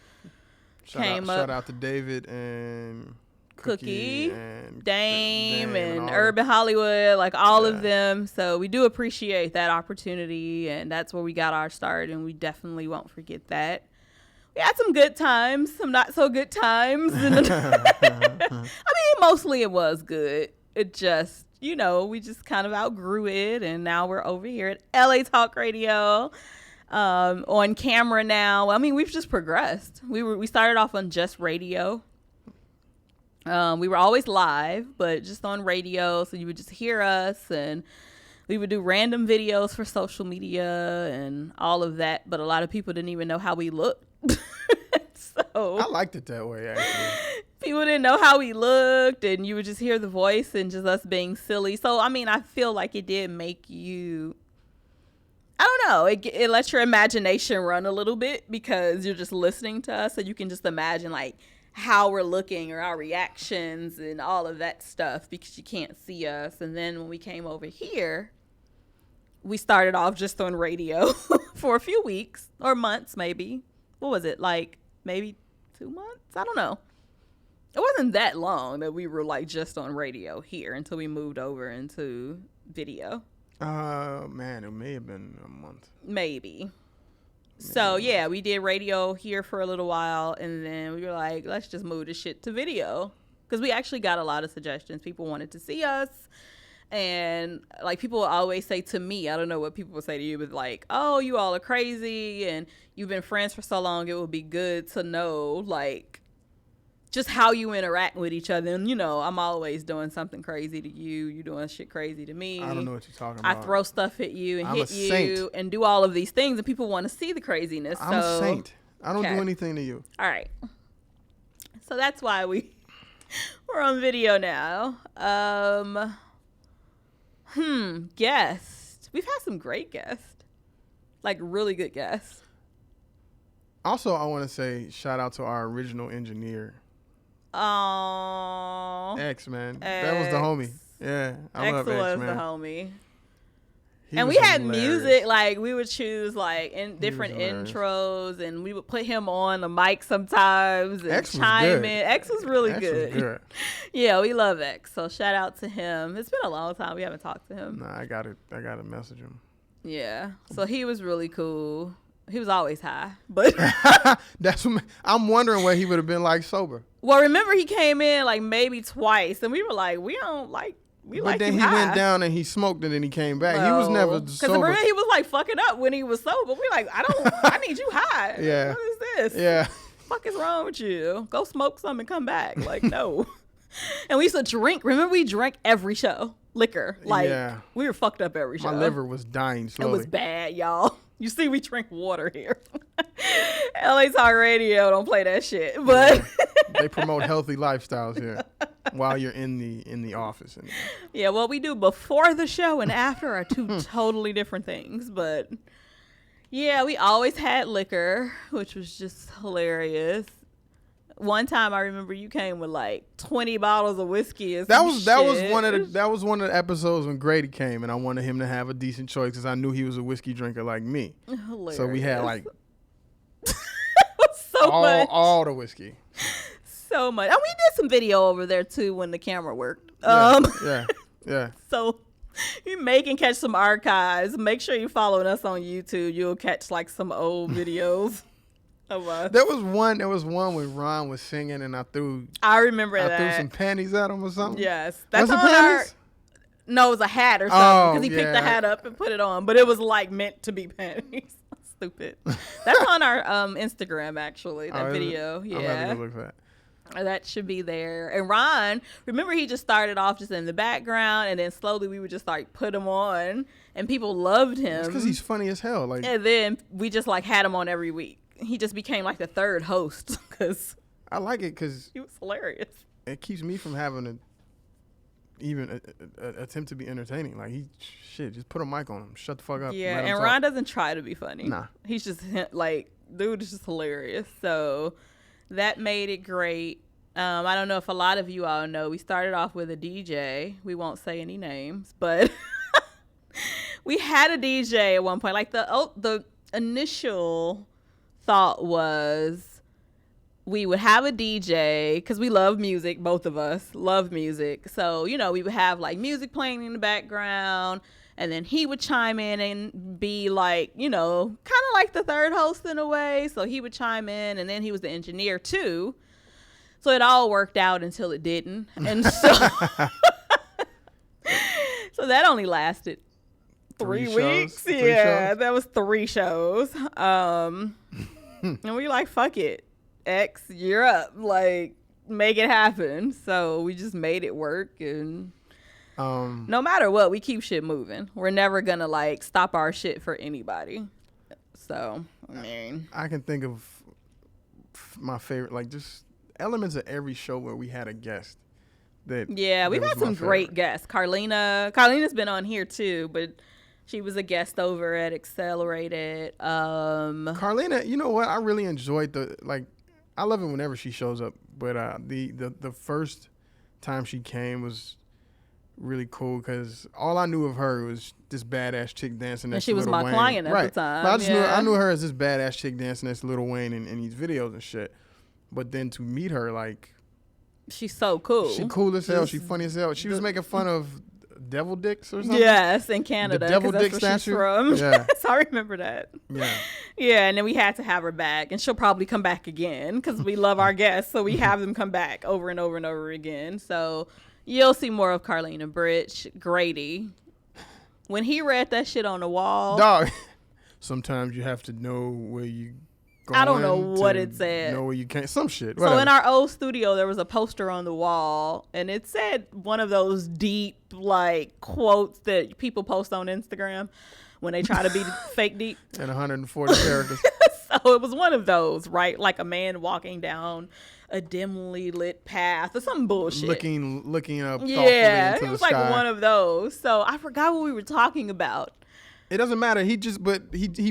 Shout out to David and Cookie and Dame and Urban Hollywood, like all of them. So we do appreciate that opportunity. And that's where we got our start. And we definitely won't forget that. We had some good times, some not so good times. I mean, mostly it was good. It just, we just kind of outgrew it. And now we're over here at LA Talk Radio on camera now. I mean, we've just progressed. We started off on just radio. We were always live, but just on radio. So you would just hear us, and we would do random videos for social media and all of that. But a lot of people didn't even know how we looked. So I liked it that way, actually. People didn't know how we looked, and you would just hear the voice and just us being silly. So, I mean, I feel like it did make you, I don't know, it lets your imagination run a little bit because you're just listening to us, and you can just imagine, like, how we're looking or our reactions and all of that stuff because you can't see us. And then when we came over here, we started off just on radio for a few weeks or months, maybe. What was it, like maybe 2 months? I don't know. It wasn't that long that we were like just on radio here until we moved over into video. Man, it may have been a month. Maybe. So yeah, we did radio here for a little while, and then we were like, let's just move this shit to video, because we actually got a lot of suggestions. People wanted to see us. And like people will always say to me, I don't know what people will say to you, but like, oh, you all are crazy and you've been friends for so long. It would be good to know like just how you interact with each other. And, I'm always doing something crazy to you. You doing shit crazy to me. I don't know what you're talking about. I throw stuff at you and hit you and do all of these things. And people want to see the craziness. I'm a saint. I don't do anything to you. All right. So that's why we're on video now. Guests. We've had some great guests. Like, really good guests. Also, I want to say shout out to our original engineer. Oh, X, man. That was the homie. Yeah, I love X, was man. the homie. He And was we had hilarious. music, like we would choose like in different intros, and we would put him on the mic sometimes and X was chime good. in. X was really X good. was good. Yeah, we love X. So shout out to him. It's been a long time we haven't talked to him. Nah, I gotta message him. Yeah. So he was really cool. He was always high, but That's what I'm wondering what he would have been like sober. well, remember he came in like maybe twice, and we were like, we don't like. But then he went down and he smoked and then he came back. He was never sober. Because remember he was like fucking up when he was sober. We like, I need you high. Yeah. What is this? Yeah. Fuck is wrong with you? Go smoke some and come back. Like, no. And we used to drink. Remember we drank every show. Liquor. Like, we were fucked up every show. My liver was dying slowly. It was bad, y'all. You see, we drink water here. LA Talk Radio don't play that shit. But they promote healthy lifestyles here while you're in the office. Yeah, what we do before the show and after are two totally different things. But yeah, we always had liquor, which was just hilarious. One time I remember you came with like 20 bottles of whiskey. That was one of the episodes when Grady came, and I wanted him to have a decent choice because I knew he was a whiskey drinker like me. Hilarious. So we had like much. all the whiskey. So much. And we did some video over there too when the camera worked. Yeah. So you may can catch some archives. Make sure you following us on YouTube. You'll catch like some old videos. There was one when Ron was singing and I remember that. I threw some panties at him or something. Yes. That's was on it panties? No, it was a hat or something because he picked the hat up and put it on. But it was like meant to be panties. Stupid. That's on our Instagram actually, that video. Yeah. I'll have to go look for that. That should be there. And Ron, remember he just started off just in the background and then slowly we would just like put him on and people loved him. It's because he's funny as hell. Like, and then we just like had him on every week. He just became like the third host because I like it because he was hilarious. It keeps me from having to even attempt to be entertaining. Like just put a mic on him. Shut the fuck up. Yeah, and Ron doesn't try to be funny. Nah. He's just like, dude is just hilarious. So that made it great. I don't know if a lot of you all know, we started off with a DJ. We won't say any names, but we had a DJ at one point. Like the initial thought was we would have a DJ because we love music. Both of us love music. So, we would have like music playing in the background and then he would chime in and be like, kind of like the third host in a way. So he would chime in and then he was the engineer too. So it all worked out until it didn't. And so, so that only lasted 3 weeks. Yeah, that was 3 shows. And we like, fuck it. X, you're up. Like, make it happen. So we just made it work. And no matter what, we keep shit moving. We're never going to, like, stop our shit for anybody. So, I mean. I can think of my favorite, like, just elements of every show where we had a guest. Yeah, we've had some great guests. Carlina's been on here, too, but she was a guest over at Accelerated. Carlina, you know what? I really enjoyed I love it whenever she shows up. But the first time she came was really cool because all I knew of her was this badass chick dancing next to Lil Wayne. And she was my client at the time. But I knew her as this badass chick dancing next to Lil Wayne in these videos and shit. But then to meet her, like, she's so cool. She cool as hell. She funny as hell. She was making fun of devil dicks or something? Yes, in Canada. The devil dick statue? From. Yeah. So I remember that. Yeah. Yeah, and then we had to have her back. And she'll probably come back again because we love our guests. So we have them come back over and over and over again. So you'll see more of Carlina Britch. Grady. When he read that shit on the wall. Dog. Sometimes you have to know where you I don't know what it said. Know where you can't. Some shit. Whatever. So in our old studio, there was a poster on the wall, and it said one of those deep, like, quotes that people post on Instagram when they try to be fake deep. And 140 characters. So it was one of those, right? Like a man walking down a dimly lit path or some bullshit. Looking up thoughtfully yeah, into it was the sky. like one of those. So I forgot what we were talking about. It doesn't matter. He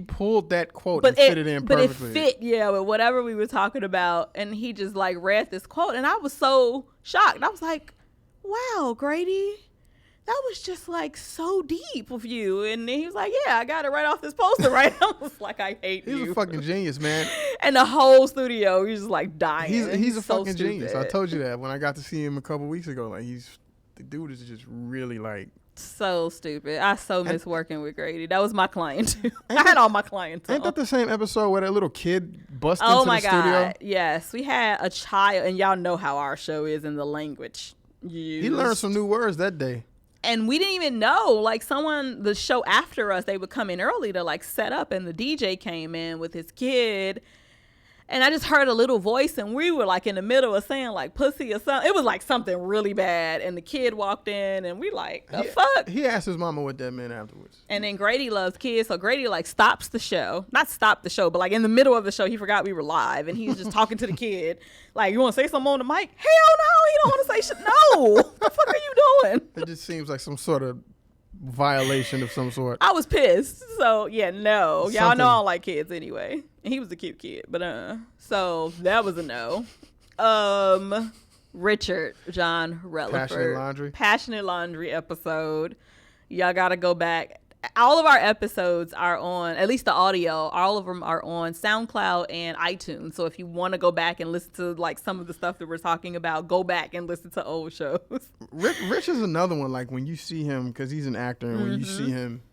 pulled that quote and fit it in perfectly. But it fit, with whatever we were talking about. And he just like read this quote, and I was so shocked. I was like, wow, Grady, that was just like so deep with you. And he was like, yeah, I got it right off this poster, right? I was like, I hate you. He's a fucking genius, man. And the whole studio, he's just like dying. He's a so fucking stupid. genius. I told you that when I got to see him a couple weeks ago. Like the dude is just really like so stupid. I so miss working with Grady. That was my client too. I had all my clients. Ain't that the same episode where that little kid busted into the studio? Oh my God. Yes. We had a child, and y'all know how our show is in the language used. He learned some new words that day. And we didn't even know, like the show after us, they would come in early to like set up, and the DJ came in with his kid. And I just heard a little voice, and we were like in the middle of saying like pussy or something. It was like something really bad. And the kid walked in, and we like, the fuck? He asked his mama what that meant afterwards. And then Grady loves kids. So Grady like stops the show. Not stop the show, but like in the middle of the show, he forgot we were live. And he's just talking to the kid. Like, you want to say something on the mic? Hell no, he don't want to say shit. No. What the fuck are you doing? It just seems like some sort of violation of some sort. I was pissed. So yeah, no. Y'all know I don't like kids anyway. And he was a cute kid, but so that was a no. Richard John Relaford. Passionate Laundry episode. Y'all gotta go back. All of our episodes are on, at least the audio, all of them are on SoundCloud and iTunes. So if you want to go back and listen to like some of the stuff that we're talking about, go back and listen to old shows. Rich is another one. Like when you see him, because he's an actor, and when you see him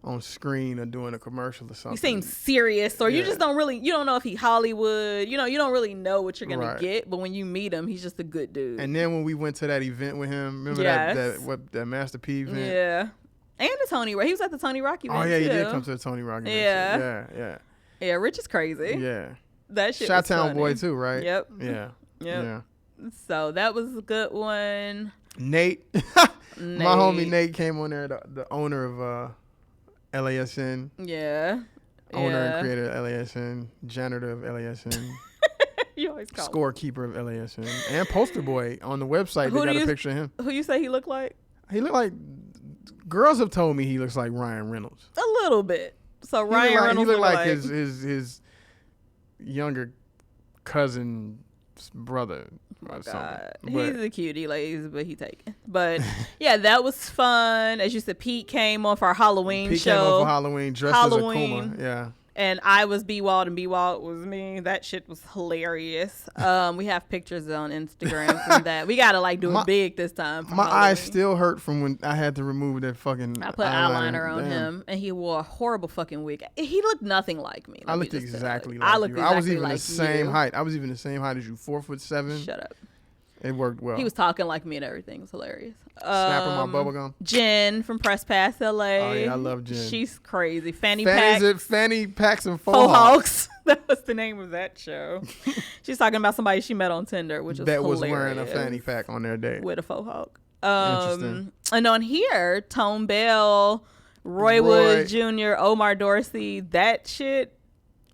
on screen or doing a commercial or something, he seems serious, or you just don't know if he Hollywood. You don't really know what you're gonna get. But when you meet him, he's just a good dude. And then when we went to that event with him, remember that Master P event? Yeah. And the Tony Rock. He was at the Tony Rock event. Oh yeah, too. He did come to the Tony Rock event. Yeah. Rich is crazy. Yeah. That shit. Chi-Town boy too, right? Yep. Yeah. So that was a good one. Nate. My homie Nate came on there, the owner of LASN. Yeah. Owner and creator of LASN, janitor of LASN. You always call scorekeeper of LASN, and poster boy on the website. They got a picture of him. Who you say he looked like? He looked like. Girls have told me he looks like Ryan Reynolds. A little bit. So Ryan Reynolds. He looked like his younger cousin's brother or something. He's a cutie, ladies, but he taken. But yeah, that was fun. As you said, Pete came on for our Halloween show. Pete came on for Halloween dressed as a Kuma. Yeah. And I was B.Walt and B.Walt was me. That shit was hilarious. We have pictures on Instagram from that. We gotta like do it big this time. My eyes still hurt from when I had to remove that fucking. I put eyeliner on him, and he wore a horrible fucking wig. He looked nothing like me. I looked exactly like you. I was even the same height. I was even the same height as you, 4'7". Shut up. It worked well. He was talking like me and everything. It was hilarious. Snapping my bubblegum. Jen from Press Pass LA. Oh, yeah, I love Jen. She's crazy. Fanny Packs and Faux Hawks. That was the name of that show. She's talking about somebody she met on Tinder, which was that hilarious. was wearing a fanny pack on their date. With a faux hawk. Interesting. And on here, Tone Bell, Roy Woods Jr., Omar Dorsey, that shit.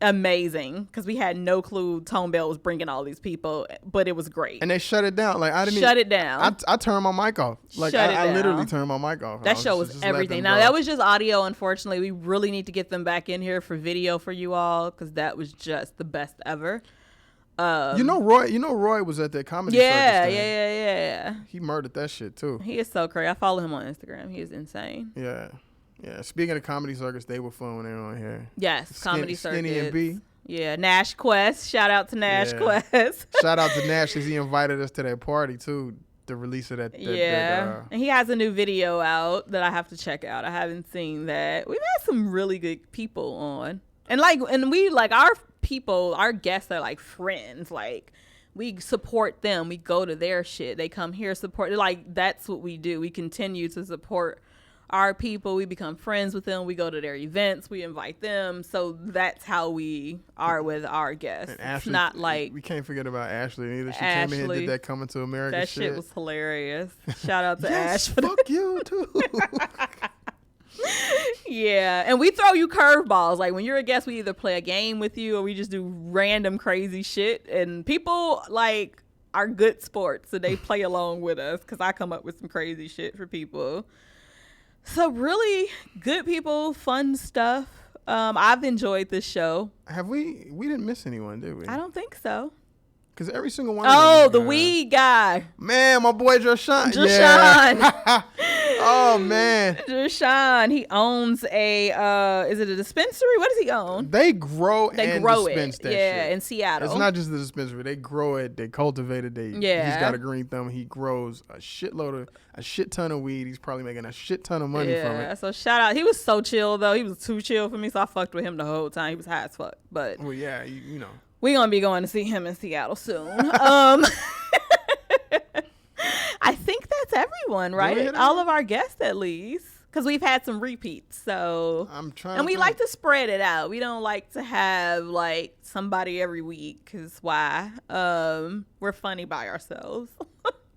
Amazing, because we had no clue Tone Bell was bringing all these people, but it was great. And they shut it down. Like I didn't shut it down. I turned my mic off. Like I literally turned my mic off. That show was everything. Now that was just audio. Unfortunately, we really need to get them back in here for video for you all, because that was just the best ever. Roy was at that comedy circus thing. Yeah. He murdered that shit too. He is so crazy. I follow him on Instagram. He is insane. Yeah. Speaking of comedy circus, they were fun when they were on here. Yes, comedy circus. Skinny and B. Yeah, Nash Quest. Shout out to Nash Quest. Shout out to Nash, because he invited us to that party too. The release of that. And he has a new video out that I have to check out. I haven't seen that. We've had some really good people on, and we our people, our guests are like friends. Like, we support them. We go to their shit. They come here, support. Like, that's what we do. We continue to support our people. We become friends with them. We go to their events. We invite them. So that's how we are with our guests. And Ashley, it's not like we can't forget about Ashley either. She came in here and did that Coming to America that shit was hilarious. Shout out to Ash. Fuck you too. Yeah, and we throw you curveballs. Like when you're a guest, we either play a game with you or we just do random crazy shit. And people like are good sports, so they play along with us because I come up with some crazy shit for people. So really good people, fun stuff. I've enjoyed this show. Have we didn't miss anyone, did we? I don't think so. Because every single one Oh, of the them, weed guy. Man, my boy Joshan. Joshan. Yeah. Oh, man. Joshan, he owns is it a dispensary? What does he own? They grow and dispense it. that Yeah, shit. in Seattle. It's not just the dispensary. They grow it. They cultivate it. He's got a green thumb. He grows a shit ton of weed. He's probably making a shit ton of money from it. Yeah, so shout out. He was so chill, though. He was too chill for me, so I fucked with him the whole time. He was high as fuck. But well, yeah, you know. We're going to be going to see him in Seattle soon. I think that's everyone, right? All of our guests, at least. Because we've had some repeats. So and we like to spread it out. We don't like to have, like, somebody every week. Because why? We're funny by ourselves.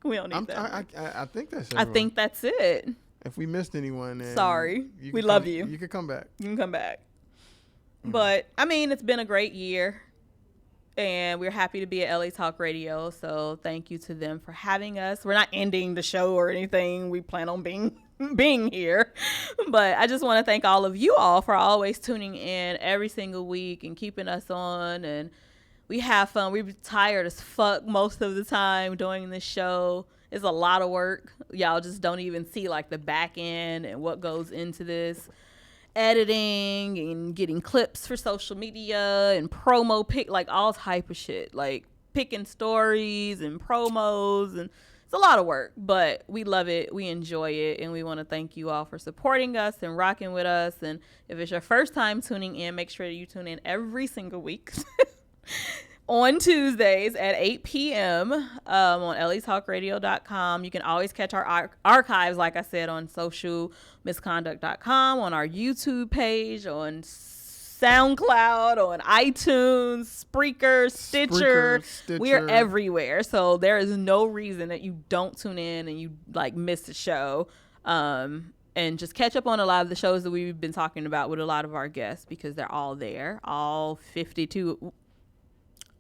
We don't need that. I think that's everyone. I think that's it. If we missed anyone, then sorry. We love you. You could come back. You can come back. But, I mean, it's been a great year. And we're happy to be at LA Talk Radio. So thank you to them for having us. We're not ending the show or anything. We plan on being here. But I just want to thank all of you all for always tuning in every single week and keeping us on. And we have fun. We're tired as fuck most of the time doing this show. It's a lot of work. Y'all just don't even see like the back end and what goes into this. Editing and getting clips for social media and promo pick, like all type of shit, like picking stories and promos, and it's a lot of work, but we love it, we enjoy it, and we want to thank you all for supporting us and rocking with us. And if it's your first time tuning in, make sure that you tune in every single week on Tuesdays at 8 p.m. On latalkradio.com. You can always catch our archives, like I said, on socialmisconduct.com, on our YouTube page, on SoundCloud, on iTunes, Spreaker, Stitcher. We are everywhere. So there is no reason that you don't tune in and you like miss the show. And just catch up on a lot of the shows that we've been talking about with a lot of our guests, because they're all there, all 52.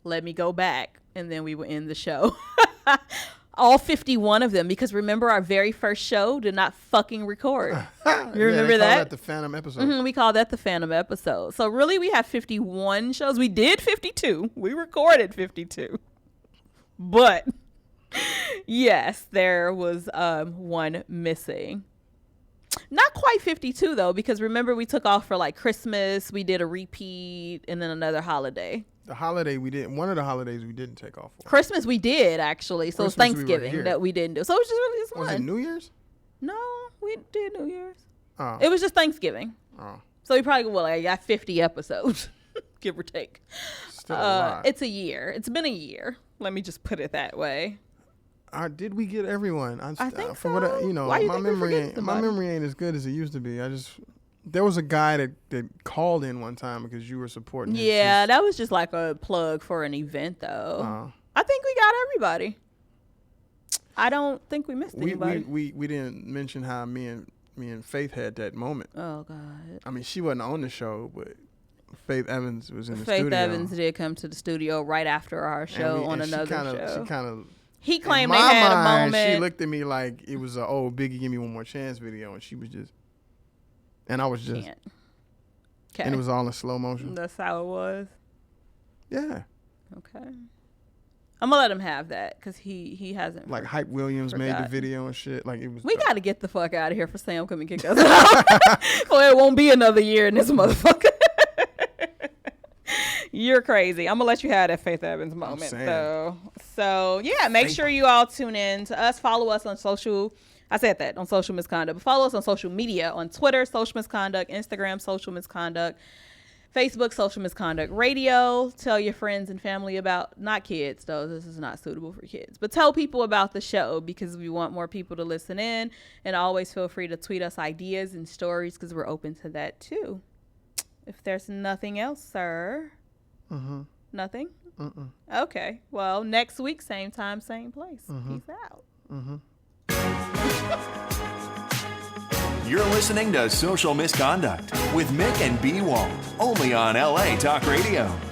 Let me go back, and then we will end the show. All 51 of them, because remember our very first show did not fucking record. You remember that? Call that the Phantom episode. Mm-hmm, we call that the Phantom episode. So really, we have 51 shows. We did 52. We recorded 52. But yes, there was one missing. Not quite 52 though, because remember we took off for like Christmas. We did a repeat, and then another holiday. The holiday we didn't. One of the holidays we didn't take off for. Christmas we did actually. So it's Thanksgiving that we didn't do. So it was just really just one. Was it New Year's? No, we did New Year's. Oh. It was just Thanksgiving. Oh. So we probably got 50 episodes, give or take. Still a lot. It's a year. It's been a year. Let me just put it that way. Did we get everyone? I think for so. What my memory ain't as good as it used to be. There was a guy that called in one time because you were supporting his. Yeah, that was just like a plug for an event, though. I think we got everybody. I don't think we missed anybody. We didn't mention how me and Faith had that moment. Oh God. I mean, she wasn't on the show, but Faith Evans was in the studio. Faith Evans did come to the studio right after our show on another show. She kind of. He claimed they had a moment. She looked at me like it was a Biggie Give Me One More Chance video, and she was just. And I was just, and it was all in slow motion. That's how it was. Yeah. Okay. I'm gonna let him have that because he hasn't. Like Hype Williams made the video and shit. Like it was. We got to get the fuck out of here for Sam coming kick us out. Or it won't be another year in this motherfucker. You're crazy. I'm gonna let you have that Faith Evans moment though. So yeah, make sure you all tune in to us. Follow us on social. I said that on Social Misconduct, but follow us on social media, on Twitter, Social Misconduct, Instagram, Social Misconduct, Facebook, Social Misconduct Radio. Tell your friends and family about, not kids though, this is not suitable for kids, but tell people about the show because we want more people to listen in. And always feel free to tweet us ideas and stories because we're open to that too. If there's nothing else, sir. Mm-hmm. Nothing? Mm-mm. Okay. Well, next week, same time, same place. Mm-hmm. Peace out. Mm-hmm. You're listening to Social Misconduct with Mik and B.Walt, only on LA Talk Radio.